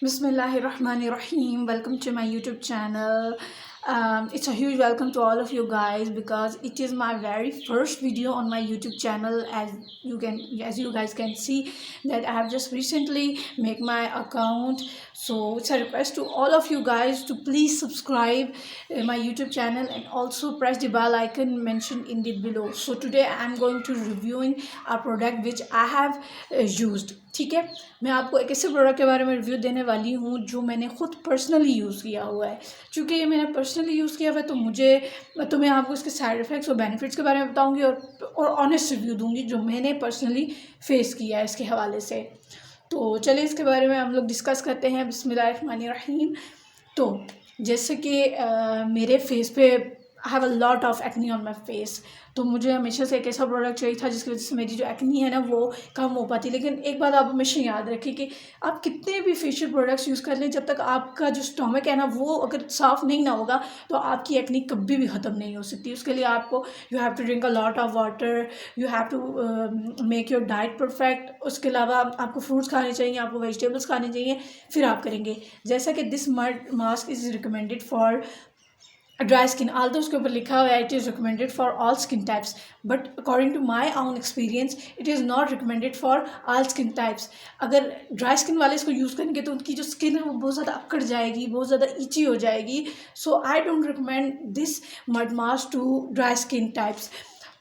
Bismillahirrahmanirrahim. Welcome to my YouTube channel. It's a huge welcome to all of you guys because it is my very first video on my YouTube channel. As you guys can see that I have just recently make my account. So it's a request to all of you guys to please subscribe my YouTube channel and also press the bell icon mentioned in the below. So today I am going to reviewing a product which I have used. ठीक है, मैं आपको एक ऐसे product के बारे में review देने वाली हूँ जो मैंने ख़ुद पर्सनली यूज़ किया हुआ है। चूँकि ये मैंने पर्सनली यूज़ किया हुआ है तो मैं आपको इसके साइड इफ़ेक्ट्स और बेनिफिट्स के बारे में बताऊँगी और ऑनेस्ट रिव्यू दूँगी जो मैंने पर्सनली फ़ेस किया है इसके हवाले से। तो चलिए इसके बारे में हम लोग डिस्कस करते हैं। बिस्मिल्लाहिर्रहमानिर्रहीम। तो जैसे कि मेरे फेस पे I have a lot of acne on my face, तो मुझे हमेशा से एक ऐसा प्रोडक्ट चाहिए था जिसकी वजह से मेरी जो एक्नी है ना वो कम हो पाती। लेकिन एक बात आप हमेशा याद रखिए कि आप कितने भी फेशियल प्रोडक्ट्स यूज़ कर लें, जब तक आपका जो स्टमक है ना वो अगर साफ़ नहीं ना होगा तो आपकी एक्नी कभी भी ख़त्म नहीं हो सकती। उसके लिए आपको you have to drink a lot of water, you have to make your diet perfect. उसके अलावा आपको फ्रूट्स खाने चाहिए, आपको वेजिटेबल्स खाने चाहिए, फिर आप करेंगे। जैसा कि this mask is recommended for dry skin, आल तो उसके ऊपर लिखा हुआ है it is recommended for all skin types, but according to my own experience it is not recommended for all skin types. अगर ड्राई स्किन वाले इसको यूज़ करेंगे तो उनकी जो स्किन है वो बहुत ज़्यादा अकड़ जाएगी, बहुत ज़्यादा इची हो जाएगी। So I don't recommend this mud mask to dry skin types.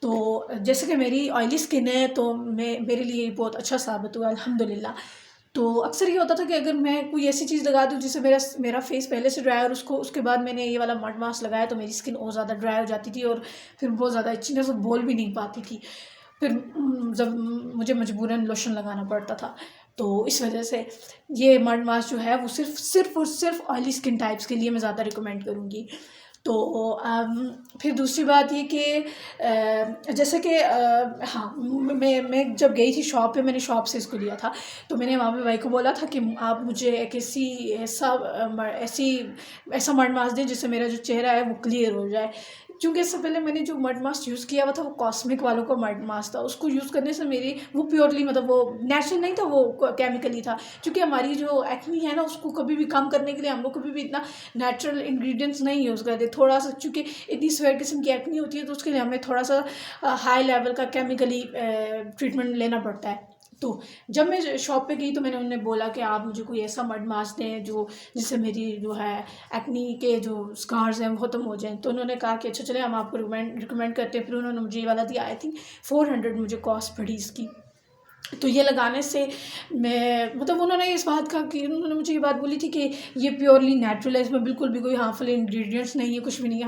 तो जैसे कि मेरी ऑयली स्किन है तो मेरे लिए बहुत अच्छा साबित हुआ अल्हम्दुलिल्लाह। तो अक्सर ये होता था कि अगर मैं कोई ऐसी चीज़ लगा दूँ जिससे मेरा फेस पहले से ड्राई और उसके बाद मैंने ये वाला मड मास्क लगाया तो मेरी स्किन और ज़्यादा ड्राई हो जाती थी और फिर बहुत ज़्यादा इचीनेस और बोल भी नहीं पाती थी। फिर जब मुझे मजबूरन लोशन लगाना पड़ता था, तो इस वजह से ये मड मास्क जो है वो सिर्फ और सिर्फ ऑयली स्किन टाइप्स के लिए मैं ज़्यादा रिकमेंड करूँगी। तो फिर दूसरी बात ये कि जैसे कि हाँ, मैं जब गई थी शॉप पे, मैंने शॉप से इसको लिया था, तो मैंने वहाँ पे भाई को बोला था कि आप मुझे एक ऐसा मड मास्क दें जिससे मेरा जो चेहरा है वो क्लियर हो जाए। क्योंकि इससे पहले मैंने जो मड मास्क यूज़ किया हुआ था वो कॉस्मिक वालों का मड मास्क था। उसको यूज़ करने से मेरी वो प्योरली मतलब वो नेचुरल नहीं था, वो केमिकली था। क्योंकि हमारी जो एक्नी है ना उसको कभी भी कम करने के लिए हम लोग कभी भी इतना नेचुरल इंग्रेडिएंट्स नहीं यूज़ करते। थोड़ा सा चूँकि इतनी सीवियर किस्म की एक्नी होती है तो उसके लिए हमें थोड़ा सा हाई लेवल का केमिकली ट्रीटमेंट लेना पड़ता है। तो जब मैं शॉप पे गई तो मैंने उन्हें बोला कि आप मुझे कोई ऐसा मड मास्क दें जिससे मेरी जो है एक्नी के जो स्कार्स हैं वो ख़त्म हो जाएं। तो उन्होंने कहा कि अच्छा चले हम आपको रिकमेंड करते हैं। फिर उन्होंने मुझे ये वाला दिया, आई थिंक 400 मुझे कॉस्ट पड़ी इसकी। तो ये लगाने से मैं मतलब उन्होंने इस बात का कि उन्होंने मुझे ये बात बोली थी कि ये प्योरली नेचुरल है, इसमें बिल्कुल भी कोई हार्मफुल इंग्रेडिएंट्स नहीं है, कुछ भी नहीं है।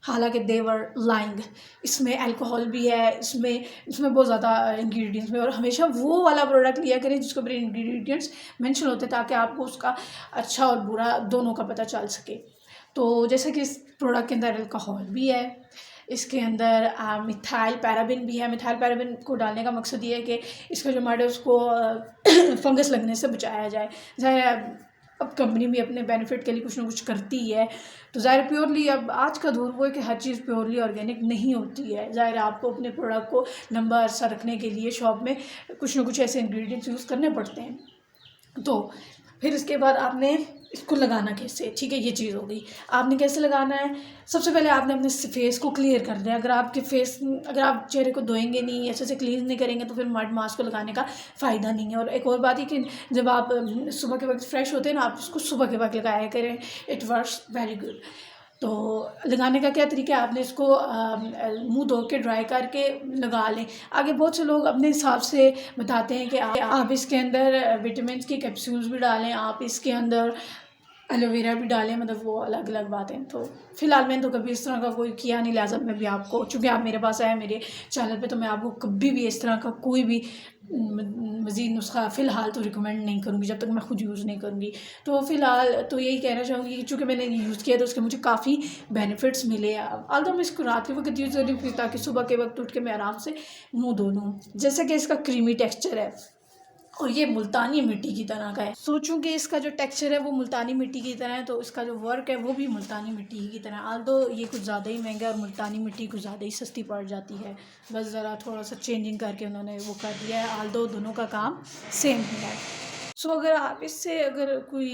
हालांकि देवर लाइंग, इसमें अल्कोहल भी है, इसमें बहुत ज़्यादा इंग्रेडिएंट्स में। और हमेशा वो वाला प्रोडक्ट लिया करें जिसके ऊपर इंग्रेडिएंट्स मेंशन होते हैं ताकि आपको उसका अच्छा और बुरा दोनों का पता चल सके। तो जैसे कि इस प्रोडक्ट के अंदर अल्कोहल भी है, इसके अंदर मिथाइल पैराबिन भी है। मिथाइल पैराबिन को डालने का मकसद ये है कि इसका जो मड है उसको फंगस लगने से बचाया जाए। ज़ाहिर अब कंपनी भी अपने बेनिफिट के लिए कुछ ना कुछ करती है, तो ज़ाहिर प्योरली अब आज का दौर वो है कि हर चीज़ प्योरली ऑर्गेनिक नहीं होती है। ज़ाहिर आपको अपने प्रोडक्ट को लंबा अरसा रखने के लिए शॉप में कुछ ना कुछ ऐसे इंग्रेडिएंट्स यूज़ करने पड़ते हैं। तो फिर इसके बाद आपने इसको लगाना कैसे, ठीक है, ये चीज़ हो गई। आपने कैसे लगाना है, सबसे पहले आपने अपने फेस को क्लियर करना है। अगर आप चेहरे को धोएंगे नहीं, ऐसे से क्लीन नहीं करेंगे तो फिर मड मास्क को लगाने का फ़ायदा नहीं है। और एक और बात है कि जब आप सुबह के वक्त फ्रेश होते हैं ना, आप इसको सुबह के वक्त लगाया करें, इट वर्क्स वेरी गुड। तो लगाने का क्या तरीका है, आपने इसको मुंह धो के ड्राई करके लगा लें। आगे बहुत से लोग अपने हिसाब से बताते हैं कि आप इसके अंदर विटामिन की कैप्सूल्स भी डालें, आप इसके अंदर एलोवेरा भी डालें, मतलब वो अलग अलग बातें। तो फ़िलहाल मैंने तो कभी इस तरह का कोई किया नहीं, लिहाजा मैं भी आपको, चूँकि आप मेरे पास आए मेरे चैनल पे, तो मैं आपको कभी भी इस तरह का कोई भी मज़ीद नुस्खा फ़िलहाल तो रिकमेंड नहीं करूँगी जब तक मैं खुद यूज़ नहीं करूँगी। तो फ़िलहाल तो यही कहना चाहूँगी कि चूँकि मैंने यूज़ किया तो उसके मुझे काफ़ी बेनिफिट्स मिले। ऑल्दो मैं इसको रात के वक्त यूज़ कर रही हूँ ताकि सुबह के वक्त उठ के मैं आराम से मुँह धो लूँ। जैसे कि इसका क्रीमी टेक्स्चर है और ये मुल्तानी मिट्टी की तरह का है। सोचूं कि इसका जो टेक्सचर है वो मुल्तानी मिट्टी की तरह है, तो इसका जो वर्क है वो भी मुल्तानी मिट्टी की तरह है। आल्दो ये कुछ ज़्यादा ही महंगा और मुल्तानी मिट्टी कुछ ज़्यादा ही सस्ती पड़ जाती है, बस ज़रा थोड़ा सा चेंजिंग करके उन्होंने वो कर दिया है। आल्दो दोनों का काम सेम ही है। सो अगर आप इससे अगर कोई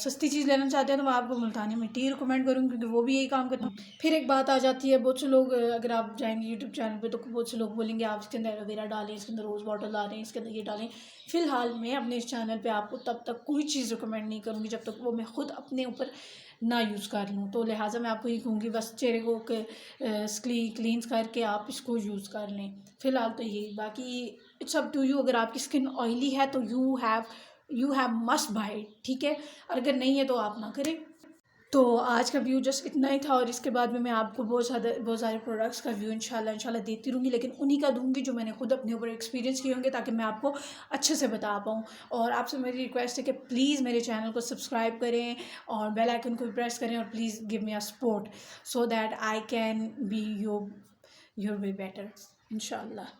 सस्ती चीज़ लेना चाहते हैं तो मैं आपको मुल्तानी मिट्टी ही रिकमेंड करूँगी, क्योंकि वो भी यही काम करता है। फिर एक बात आ जाती है, बहुत से लोग अगर आप जाएंगे यूट्यूब चैनल पे तो बहुत से लोग बोलेंगे आप इसके अंदर एलोवेरा डालें, इसके अंदर रोज़ वाटर डालें, इसके अंदर ये डालें। फ़िलहाल मैं अपने इस चैनल पे आपको तब तक कोई चीज़ रिकमेंड नहीं करूँगी जब तक वो मैं खुद अपने ऊपर ना यूज़ कर लूँ। तो लिहाजा मैं आपको ये कहूँगी बस चेहरे को क्लींस करके आप इसको यूज़ कर लें। फ़िलहाल तो यही, बाकी इट्स अप टू यू। अगर आपकी स्किन ऑयली है तो you have must buy it, ठीक है। और अगर नहीं है तो आप ना करें। तो आज का व्यू जस्ट इतना ही था, और इसके बाद में मैं आपको बहुत सारे प्रोडक्ट्स का व्यू इंशाल्लाह देती रहूँगी, लेकिन उन्हीं का दूंगी जो मैंने खुद अपने ऊपर एक्सपीरियंस किए होंगे, ताकि मैं आपको अच्छे से बता पाऊँ। और आपसे मेरी रिक्वेस्ट है कि प्लीज़ मेरे चैनल को सब्सक्राइब करें और बेल आइकन को भी प्रेस करें, और please give me a support so that I can be your way better इंशाल्लाह।